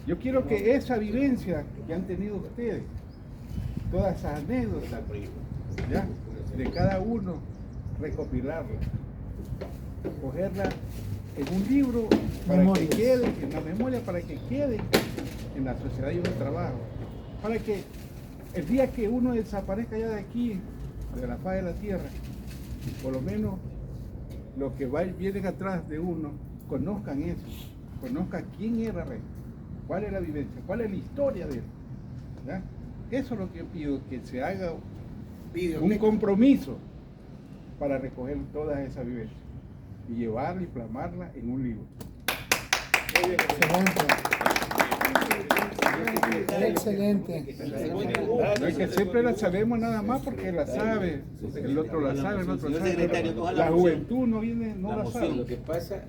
Yo quiero que esa vivencia que han tenido ustedes, todas esas anécdotas, ¿ya? De cada uno, recopilarlas, cogerlas en un libro para que quede, en la memoria, para que quede en la sociedad y en el trabajo, para que el día que uno desaparezca ya de aquí, de la faz de la tierra, por lo menos los que vienen atrás de uno conozcan eso, conozcan quién era Rey, cuál es la vivencia, cuál es la historia de él, ¿ya? Eso es lo que yo pido, que se haga un compromiso para recoger todas esas vivencias y llevarla y plasmarla en un libro. Excelente. No es que siempre la sabemos nada más porque la sabe, el otro la sabe, el otro la sabe, pero la juventud no viene, no la sabe. Lo que pasa,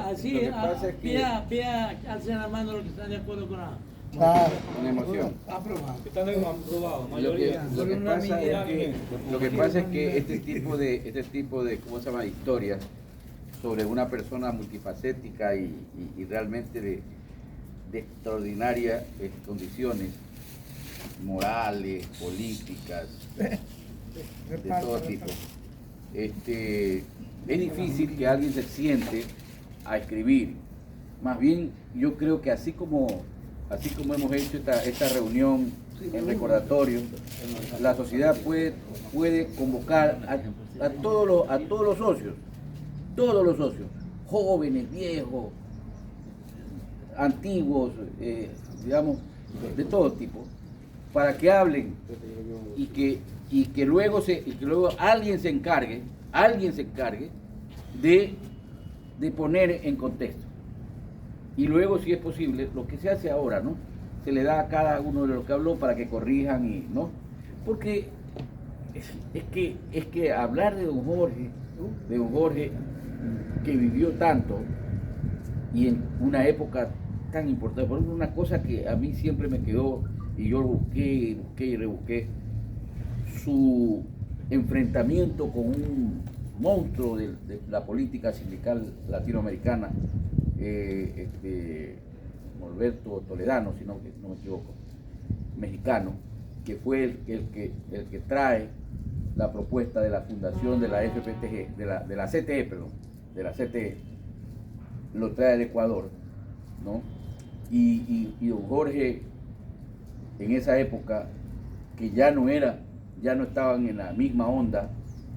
Así, es que pida, alcen la mano los que están de acuerdo con la... Claro. con emoción. Aprobado. Lo que pasa es que este tipo de ¿cómo se llama? Historias sobre una persona multifacética y realmente de extraordinarias condiciones morales, políticas, de todo tipo. Es difícil que alguien se siente a escribir. Más bien, yo creo que así como hemos hecho esta reunión en recordatorio, la sociedad puede convocar a todos los socios, jóvenes, viejos, antiguos, digamos, de todo tipo, para que hablen y que luego alguien se encargue de poner en contexto. Y luego, si es posible, lo que se hace ahora, ¿no? Se le da a cada uno de los que habló para que corrijan y, ¿no? Porque es que hablar de don Jorge, que vivió tanto y en una época tan importante, por ejemplo, una cosa que a mí siempre me quedó y yo busqué y rebusqué, su enfrentamiento con un monstruo de la política sindical latinoamericana, Norberto Toledano, si no me equivoco, mexicano, que fue el que trae la propuesta de la fundación de la FPTG, de la CTE, lo trae del Ecuador, ¿no? Y don Jorge, en esa época, que ya no estaban en la misma onda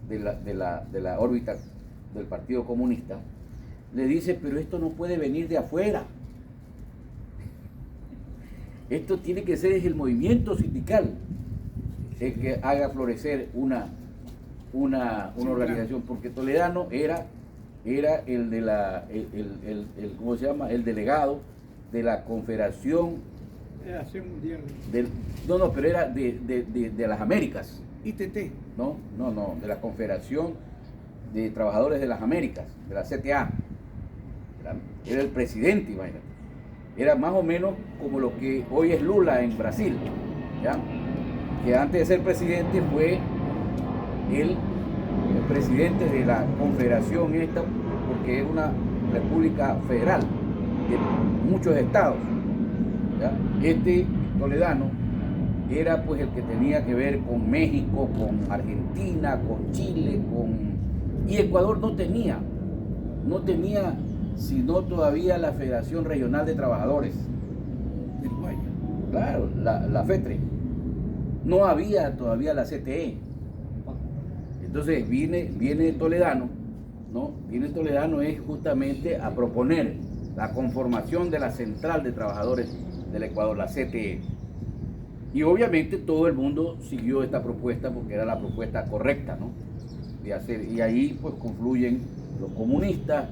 de la órbita del Partido Comunista, le dice, pero esto no puede venir de afuera. Esto tiene que ser el movimiento sindical el que haga florecer una organización, porque Toledano era el de ¿cómo se llama? El delegado de la Confederación pero era de las Américas. ITT. No, de la Confederación de Trabajadores de las Américas, de la CTA. Era el presidente, imagínate. Era más o menos como lo que hoy es Lula en Brasil, ¿ya? Que antes de ser presidente fue el presidente de la confederación esta, porque es una república federal de muchos estados, ¿ya? Toledano era pues el que tenía que ver con México, con Argentina, con Chile, y Ecuador no tenía sino todavía la Federación Regional de Trabajadores del Guaya. Claro, la FETRE. No había todavía la CTE. Entonces viene Toledano, ¿no? Viene Toledano es justamente a proponer la conformación de la Central de Trabajadores del Ecuador, la CTE. Y obviamente todo el mundo siguió esta propuesta porque era la propuesta correcta, ¿no? De hacer, y ahí pues confluyen los comunistas,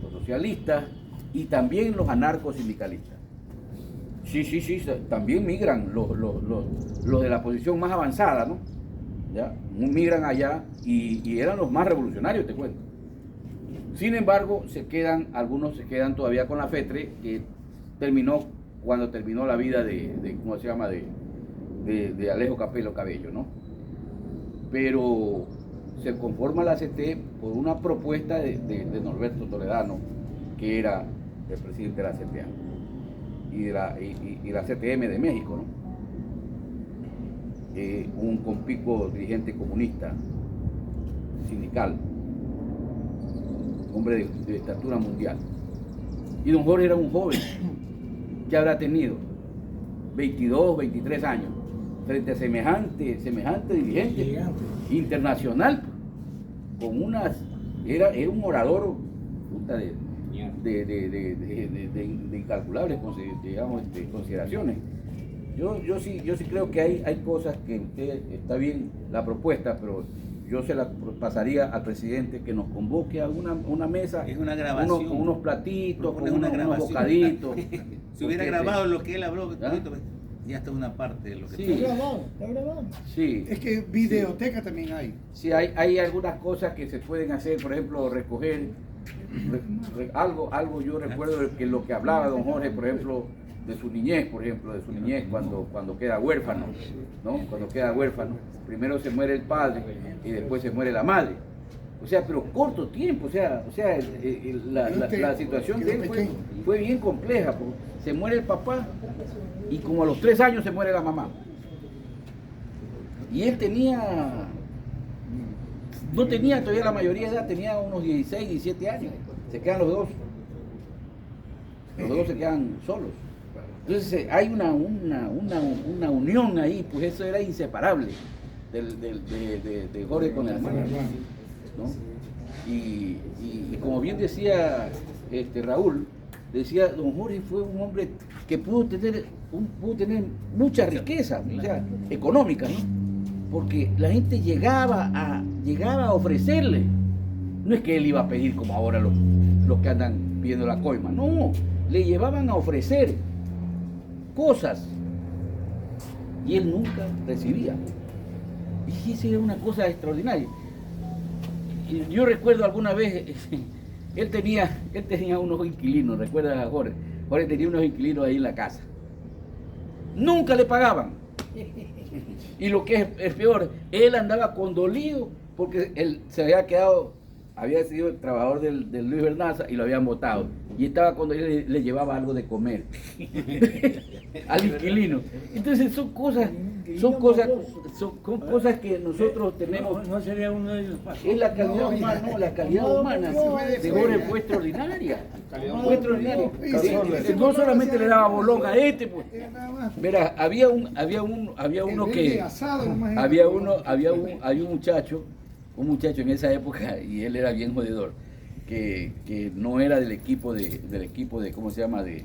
los socialistas y también los anarcosindicalistas. Sí, también migran los de la posición más avanzada, ¿no? ¿Ya? Migran allá y eran los más revolucionarios, te cuento. Sin embargo, algunos se quedan todavía con la FETRE, que terminó cuando terminó la vida ¿cómo se llama? De Alejo Capelo Cabello, ¿no? Pero se conforma la CT por una propuesta de Norberto Toledano, que era el presidente de la CTA. y la CTM de México, ¿no? Un conspicuo dirigente comunista, sindical, hombre de estatura mundial. Y don Jorge era un joven que habrá tenido 22, 23 años, frente a semejante dirigente internacional, con era un orador puta, de incalculables, digamos, consideraciones. Yo sí creo que hay cosas que usted, está bien la propuesta, pero yo se la pasaría al presidente que nos convoque a una mesa, es una grabación, con unos platitos, con una unos bocaditos. Si hubiera grabado lo que él habló, ya está una parte de lo que sí. Está grabado. Sí. Es que videoteca también hay. Sí, hay algunas cosas que se pueden hacer, por ejemplo, recoger algo yo recuerdo que lo que hablaba don Jorge, por ejemplo, de su niñez, cuando queda huérfano, ¿no? Cuando queda huérfano, primero se muere el padre y después se muere la madre. O sea, pero corto tiempo, la situación de él fue bien compleja, porque se muere el papá y como a los 3 años se muere la mamá. Y él no tenía todavía la mayoría de edad, tenía unos 16, 17 años. Se quedan los dos se quedan solos. Entonces hay una unión ahí, pues eso era inseparable de Jorge con el hermano, ¿no? Y como bien decía Raúl, decía don Jorge fue un hombre que pudo tener mucha riqueza, o sea, económica, ¿no? Porque la gente llegaba a ofrecerle. No es que él iba a pedir como ahora los que andan pidiendo la coima, no, le llevaban a ofrecer cosas y él nunca recibía. Y esa era una cosa extraordinaria. Y yo recuerdo alguna vez, él tenía unos inquilinos, ¿recuerdas a Jorge? Jorge tenía unos inquilinos ahí en la casa. Nunca le pagaban. Y lo que es peor, él andaba condolido porque él se había sido el trabajador del Luis Bernaza y lo habían votado. Y estaba cuando él le llevaba algo de comer al inquilino. Entonces son cosas que nosotros tenemos. No sería uno de ellos. Es la calidad humana, no, la calidad humana de Jorge fue extraordinaria. Fue extraordinaria. No solamente le daba bolón a pues. Mira, había un muchacho en esa época, y él era bien jodedor, que no era del equipo de ¿cómo se llama? de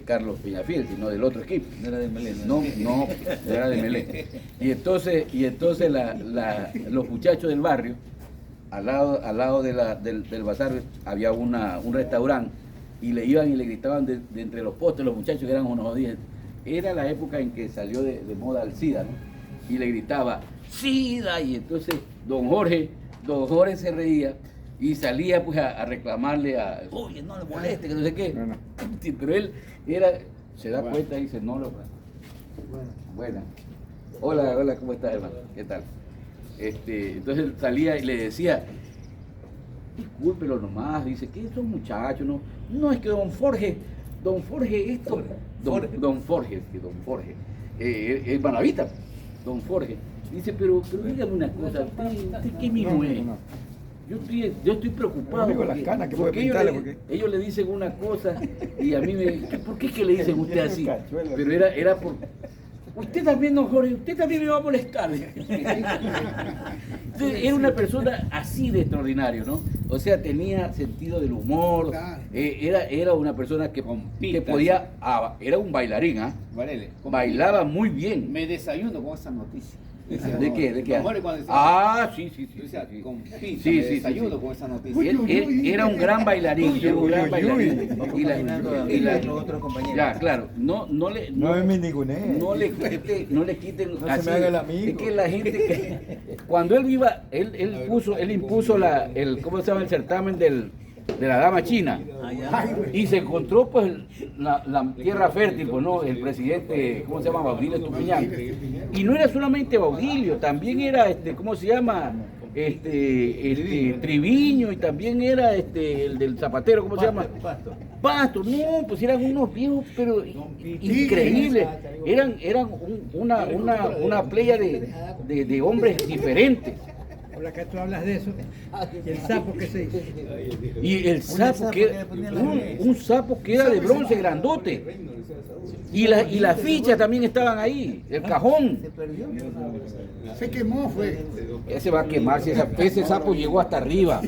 Carlos Peñafiel, sino del otro equipo. No era de Melé. No era de Melé. Y entonces los muchachos del barrio, al lado del bazar, había un restaurante, y le iban y le gritaban de entre los postes, los muchachos que eran unos jodidos. Era la época en que salió de moda el SIDA, ¿no? Y le gritaba, ¡SIDA! Y entonces don Jorge se reía y salía pues a reclamarle oye, no le moleste, que no sé qué. No. Sí, pero él se da cuenta y dice, no lo... Buena. Hola, ¿cómo estás, hermano? ¿Qué tal? Entonces él salía y le decía, discúlpelo nomás, dice, ¿qué son muchachos? No, es que don Forge esto... Don Forge, es manavita, don Forge. Dice, pero dígame una cosa, ¿usted qué mismo es? Yo estoy preocupado porque ellos le dicen una cosa y a mí ¿por qué es que le dicen usted así? Pero era por... Usted también, don Jorge, usted también me va a molestar. Entonces, era una persona así de extraordinario, ¿no? O sea, tenía sentido del humor, era una persona que podía... era un bailarín, ¿ah? Bailaba muy bien. Me desayuno con esa noticia. ¿De qué? Sí. Desayuno con esa noticia. Él era un gran bailarín, Y otros compañeros. Ya, claro, no le quiten No así. se me haga el amigo. Es que la gente cuando él impuso ¿cómo se llama? El certamen de la dama china, y se encontró pues la tierra fértil, pues no, el presidente, ¿cómo se llama? Baudilio Estupiñán. Y no era solamente Baudilio, también era ¿cómo se llama? Triviño y también era el del zapatero, ¿cómo se llama? Pasto, no, pues eran unos viejos, pero increíbles. Eran una playa de hombres diferentes. Ahora que tú hablas de eso, ¿y el sapo qué se hizo? Y el sapo, un sapo que era de bronce grandote. Y las fichas también estaban ahí, el cajón. Se quemó, fue. Ese va a quemar, si ese sapo llegó hasta arriba.